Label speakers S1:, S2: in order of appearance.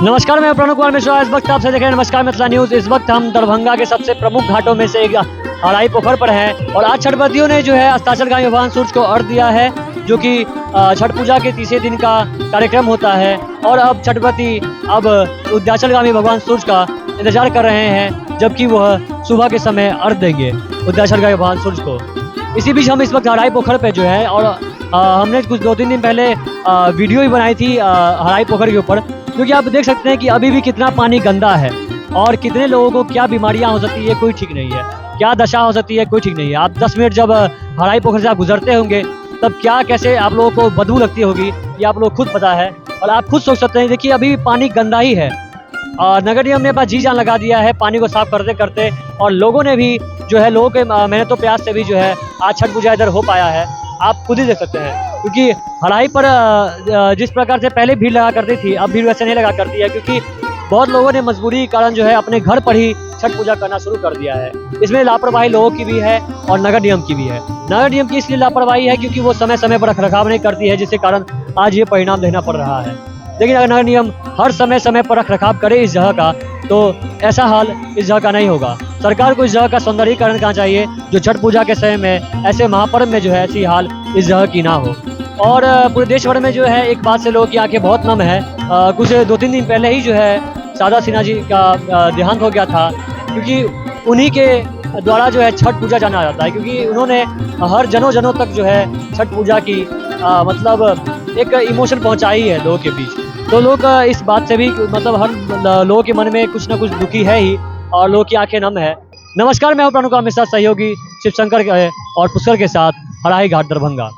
S1: नमस्कार, मैं प्रणव कुमार मिश्रा। इस वक्त आपसे देख रहे हैं नमस्कार मिथिला न्यूज़। इस वक्त हम दरभंगा के सबसे प्रमुख घाटों में से एक हराई पोखर पर हैं और आज छठव्रतियों ने जो है अस्ताचलगामी भगवान सूर्य को अर्घ्य दिया है, जो कि छठ पूजा के तीसरे दिन का कार्यक्रम होता है। और अब छठव्रती अब उदयाचलगामी भगवान सूर्य का इंतजार कर रहे हैं, जबकि वह सुबह के समय अर्घ्य देंगे उदयाचलगामी भगवान सूर्य को। इसी बीच हम इस वक्त हराई पोखर पे जो है और हमने कुछ 2-3 दिन पहले वीडियो भी बनाई थी हराई पोखर के ऊपर, क्योंकि आप देख सकते हैं कि अभी भी कितना पानी गंदा है और कितने लोगों को क्या बीमारियां हो सकती है कोई ठीक नहीं है, क्या दशा हो सकती है कोई ठीक नहीं है। आप 10 मिनट जब हराई पोखर से आप गुजरते होंगे तब क्या कैसे आप लोगों को बदबू लगती होगी, ये आप लोग खुद पता है और आप खुद सोच सकते हैं। देखिए अभी भी पानी गंदा ही है और नगर निगम ने अपना जी जान लगा दिया है पानी को साफ करते करते, और लोगों ने भी जो है लोगों के मेहनत और प्रयास से भी जो है आज छठ पूजा इधर हो पाया है। आप खुद ही देख सकते हैं, क्योंकि हराई पर जिस प्रकार से पहले भीड़ लगा करती थी अब भीड़ वैसे नहीं लगा करती है, क्योंकि बहुत लोगों ने मजबूरी के कारण जो है अपने घर पर ही छठ पूजा करना शुरू कर दिया है। इसमें लापरवाही लोगों की भी है और नगर निगम की भी है। नगर निगम की इसलिए लापरवाही है क्योंकि वो समय समय पर रखरखाव नहीं करती है, जिसके कारण आज ये परिणाम देखना पड़ रहा है। लेकिन अगर नगर निगम हर समय समय पर रखरखाव करे इस जगह का, तो ऐसा हाल इस जगह का नहीं होगा। सरकार को इस जगह का सौंदर्यीकरण करना चाहिए, जो छठ पूजा के समय में ऐसे महापर्व में जो है ऐसी हाल इस जगह की ना हो। और पूरे देश भर में जो है एक बात से लोगों की आंखें बहुत नम है। कुछ 2-3 दिन पहले ही जो है शारदा सिन्हा जी का देहांत हो गया था, क्योंकि उन्हीं के द्वारा जो है छठ पूजा जाना जाता है, क्योंकि उन्होंने हर जनों तक जो है छठ पूजा की मतलब एक इमोशन पहुंचाई है लोगों के बीच। तो लोग इस बात से भी मतलब हर लोगों के मन में कुछ ना कुछ दुखी है ही और लोगों की आंखें नम है। नमस्कार, मैं प्रणव कुमार मिश्रा, सहयोगी शिव शंकर और पुष्कर के साथ हराही घाट दरभंगा।